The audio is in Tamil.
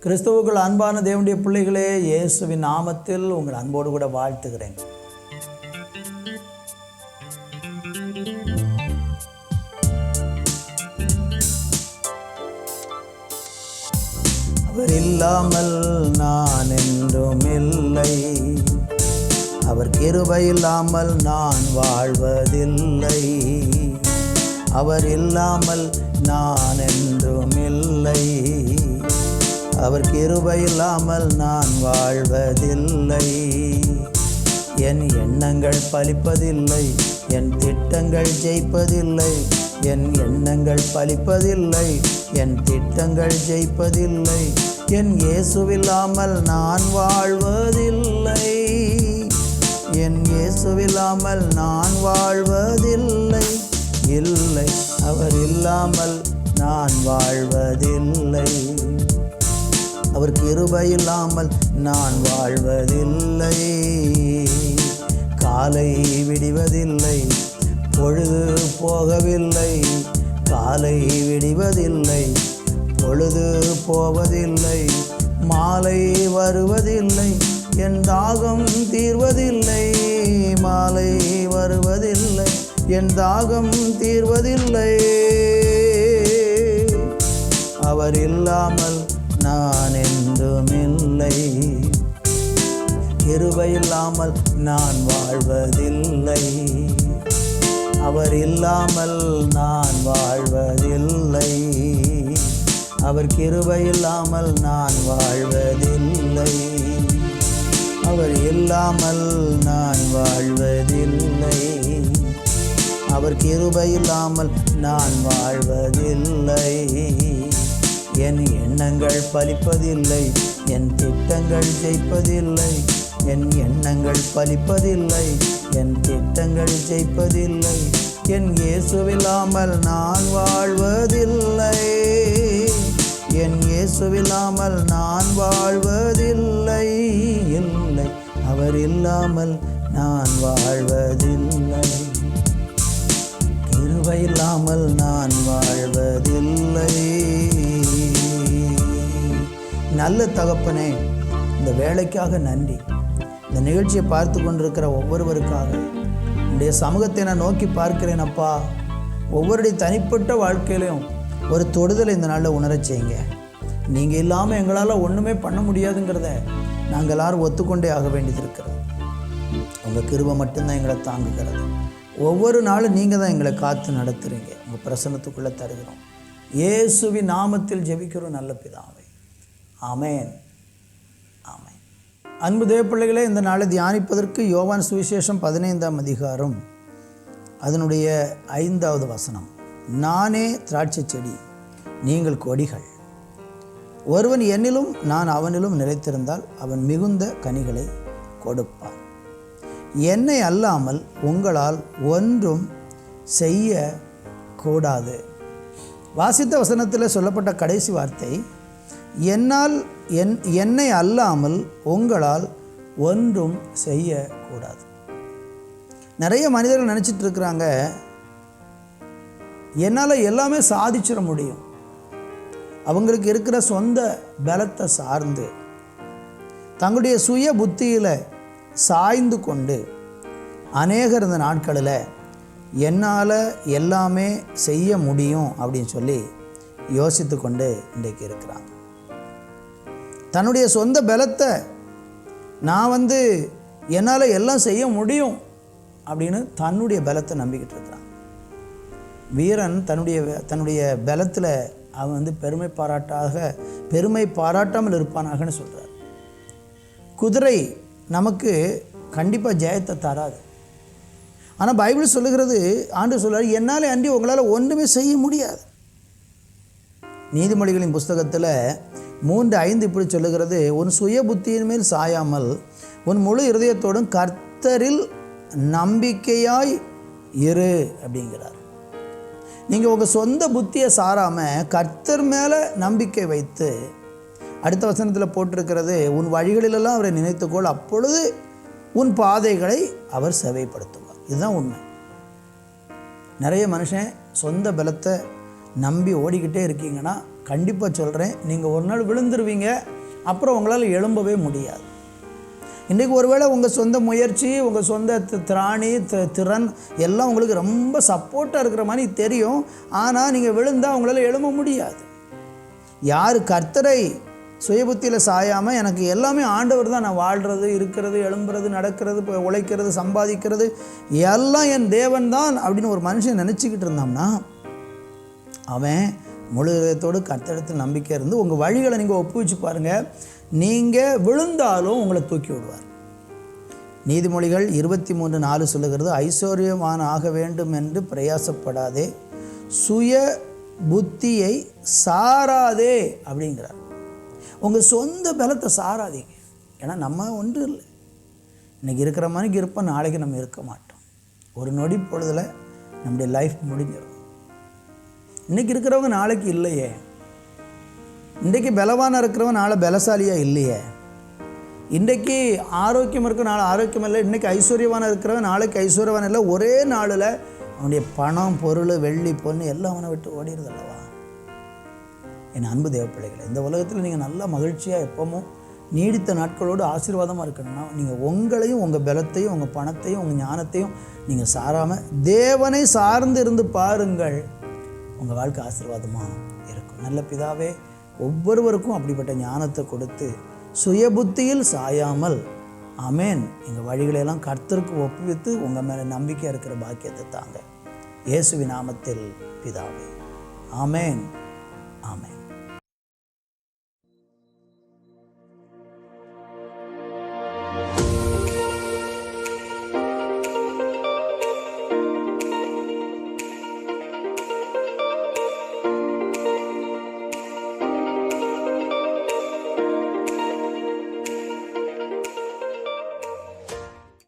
கிறிஸ்துவுக்குள் அன்பான தேவனுடைய பிள்ளைகளே, இயேசுவின் நாமத்தில் உங்கள் அன்போடு கூட வாழ்த்துகிறேன். அவர் இல்லாமல் நான் என்றும் இல்லை, அவர் கிருபை இல்லாமல் நான் வாழ்வதில்லை. அவர் இல்லாமல் நான் என்றும் இல்லை, அவர் கிருபை இல்லாமல் நான் வாழ்வதில்லை. என் எண்ணங்கள் பலிப்பதில்லை, என் திட்டங்கள் ஜெயிப்பதில்லை. என் எண்ணங்கள் பலிப்பதில்லை, என் திட்டங்கள் ஜெயிப்பதில்லை. என் இயேசுவில்லாமல் நான் வாழ்வதில்லை. என் இயேசுவில்லாமல் நான் வாழ்வதில்லை. இல்லை, அவர் இல்லாமல் நான் வாழ்வதில்லை. அவர் கிருபை இல்லாமல் நான் வாழ்வதில்லை. காலை விடிவதில்லை, பொழுது போகவில்லை. காலை விடிவதில்லை, பொழுது போவதில்லை. மாலை வருவதில்லை, என் தாகம் தீர்வதில்லை. மாலை வருவதில்லை, என் தாகம் தீர்வதில்லை. அவர் இல்லாமல் நான் என்றும் இல்லை, கிருபை இல்லாமல் நான் வாழ்வதில்லை. அவர் இல்லாமல் நான் வாழ்வதில்லை, அவர் கிருபை இல்லாமல் நான் வாழ்வதில்லை. அவர் இல்லாமல் நான் வாழ்வதில்லை, அவர் கிருபை இல்லாமல் நான் வாழ்வதில்லை. என் எண்ணங்கள் பலிப்பதில்லை, என் திட்டங்கள் ஜெயிப்பதில்லை. என் எண்ணங்கள் பலிப்பதில்லை, என் திட்டங்கள் ஜெயிப்பதில்லை. என் இயேசுவில்லாமல் நான் வாழ்வதில்லை. என் இயேசுவில்லாமல் நான் வாழ்வதில்லை. இல்லை, அவர் இல்லாமல் நான் வாழ்வதில்லை. கிருபை இல்லாமல் நான் வாழ்வதில்லை. நல்ல தகப்பனே, இந்த வேலைக்காக நன்றி. இந்த நிகழ்ச்சியை பார்த்து கொண்டிருக்கிற ஒவ்வொருவருக்காக என்னுடைய சமூகத்தை நான் நோக்கி பார்க்கிறேன். அப்பா, ஒவ்வொருடைய தனிப்பட்ட வாழ்க்கையிலையும் ஒரு தொடுதலை இந்த நாளில் உணரச் செய்யுங்க. நீங்கள் இல்லாமல் எங்களால் ஒன்றுமே பண்ண முடியாதுங்கிறத நாங்கள் எல்லாரும் ஒத்துக்கொண்டே ஆக வேண்டியது இருக்கிறது. உங்கள் கிருபை மட்டும்தான் எங்களை தாங்குகிறது. ஒவ்வொரு நாளும் நீங்கள் தான் எங்களை காத்து நடத்துகிறீங்க. உங்கள் பிரசன்னத்துக்குள்ளே தருகிறோம். இயேசுவின் நாமத்தில் ஜெபிக்கிறோம் நல்ல பிதாவே, ஆமென், ஆமென். அன்பு தேவ பிள்ளைகளே, இந்த நாளை தியானிப்பதற்கு யோவான் சுவிசேஷம் 15ஆம் அதிகாரம் அதனுடைய 5வது வசனம். நானே திராட்சை செடி, நீங்கள் கொடிகள். ஒருவன் என்னிலும் நான் அவனிலும் நிலைத்திருந்தால் அவன் மிகுந்த கனிகளை கொடுப்பான். என்னை அல்லாமல் உங்களால் ஒன்றும் செய்யக்கூடாது. வாசித்த வசனத்தில் சொல்லப்பட்ட கடைசி வார்த்தை, என்னை அல்லாமல் உங்களால் ஒன்றும் செய்யக்கூடாது. நிறைய மனிதர்கள் நினச்சிட்டு இருக்கிறாங்க, என்னால் எல்லாமே சாதிச்சிட முடியும். அவங்களுக்கு இருக்கிற சொந்த பலத்தை சார்ந்து தங்களுடைய சுய புத்தியில் சாய்ந்து கொண்டு அநேகர் இந்த நாட்களில் என்னால் எல்லாமே செய்ய முடியும் அப்படின்னு சொல்லி யோசித்து கொண்டு இன்றைக்கு இருக்கிறாங்க. தன்னுடைய சொந்த பலத்தை நான் என்னால் எல்லாம் செய்ய முடியும் அப்படின்னு தன்னுடைய பலத்தை நம்பிக்கிட்டு இருக்கிறான். வீரன் தன்னுடைய பலத்தில் அவன் பெருமை பாராட்டாமல் இருப்பானாகன்னு சொல்கிறார். குதிரை நமக்கு கண்டிப்பாக ஜெயத்தை தராது. ஆனால் பைபிள் சொல்லுகிறது, ஆண்டு சொல்கிறார், என்னால் அன்றி உங்களால் ஒன்றுமே செய்ய முடியாது. நீதிமொழிகளின் புஸ்தகத்தில் 3:5 இப்படி சொல்லுகிறது, உன் சுய புத்தியின் மேல் சாயாமல் உன் முழு இருதயத்தோடும் கர்த்தரில் நம்பிக்கையாய் இரு அப்படிங்கிறார். நீங்கள் உங்கள் சொந்த புத்தியை சாராமல் கர்த்தர் மேலே நம்பிக்கை வைத்து, அடுத்த வசனத்தில் போட்டிருக்கிறது, உன் வழிகளிலெல்லாம் அவரை நினைத்துக்கொள், அப்பொழுது உன் பாதைகளை அவர் செவைப்படுத்துவார். இதுதான் உண்மை. நிறைய மனுஷன் சொந்த பலத்தை நம்பி ஓடிக்கிட்டே இருக்கீங்கன்னா கண்டிப்பாக சொல்கிறேன், நீங்கள் ஒரு நாள் விழுந்துருவீங்க, அப்புறம் உங்களால் எழும்பவே முடியாது. இன்றைக்கி ஒருவேளை உங்கள் சொந்த முயற்சி, உங்கள் சொந்த திராணி திறன் எல்லாம் உங்களுக்கு ரொம்ப சப்போர்ட்டாக இருக்கிற மாதிரி தெரியும். ஆனால் நீங்கள் விழுந்தால் உங்களால் எழும்ப முடியாது. யார் கர்த்தரை சுயபுத்தியில் சாயாமல் எனக்கு எல்லாமே ஆண்டவர் தான், நான் வாழ்கிறது, இருக்கிறது, எழும்புறது, நடக்கிறது, உழைக்கிறது, சம்பாதிக்கிறது எல்லாம் என் தேவன் தான் அப்படின்னு ஒரு மனுஷன் நினச்சிக்கிட்டு இருந்தோம்னா அவன் முழு இதயத்தோடு கர்த்தரிடத்தில் நம்பிக்கை இருந்து உங்கள் வழிகளை நீங்கள் ஒப்புவிச்சு பாருங்கள். நீங்கள் விழுந்தாலும் உங்களை தூக்கி விடுவார். நீதிமொழிகள் 23:4 சொல்லுகிறது, ஐஸ்வர்யவான் ஆக வேண்டும் என்று பிரயாசப்படாதே, சுய புத்தியை சாராதே அப்படிங்கிறார். உங்கள் சொந்த பலத்தை சாராதீங்க. ஏன்னா நம்ம ஒன்று இல்லை, இன்றைக்கி இருக்கிற மாதிரிக்கு இருப்போம், நாளைக்கு நம்ம இருக்க மாட்டோம். ஒரு நொடி பொழுதில் நம்முடைய லைஃப் முடிஞ்சிடும். இன்றைக்கி இருக்கிறவங்க நாளைக்கு இல்லையே. இன்றைக்கி பலவான இருக்கிறவன் நாளை பலசாலியாக இல்லையே. இன்றைக்கி ஆரோக்கியம் இருக்க நாளை ஆரோக்கியம் இல்லை. இன்றைக்கி ஐஸ்வர்யவான இருக்கிறவன் நாளைக்கு ஐஸ்வர்யவான இல்லை. ஒரே நாளில் அவனுடைய பணம், பொருள், வெள்ளி, பொண்ணு எல்லாம் அவனை விட்டு ஓடிடுது அல்லவா? என் அன்பு தேவ பிள்ளைகளை, இந்த உலகத்தில் நீங்கள் நல்ல மகிழ்ச்சியாக எப்பவும் நீடித்த நாட்களோடு ஆசீர்வாதமாக இருக்கணும்னா நீங்கள் உங்களையும் உங்கள் பலத்தையும் உங்கள் பணத்தையும் உங்கள் ஞானத்தையும் நீங்கள் சாராமல் தேவனை சார்ந்து இருந்து பாருங்கள். உங்கள் வாழ்க்கை ஆசீர்வாதமாக இருக்கும். நல்ல பிதாவே, ஒவ்வொருவருக்கும் அப்படிப்பட்ட ஞானத்தை கொடுத்து சுயபுத்தியில் சாயாமல் ஆமேன் எங்கள் வழிகளையெல்லாம் கர்த்தருக்கு ஒப்புவித்து உங்கள் மேலே நம்பிக்கையாக இருக்கிற பாக்கியத்தை தாங்க. இயேசுவின் நாமத்தில் பிதாவே, ஆமேன், ஆமேன்.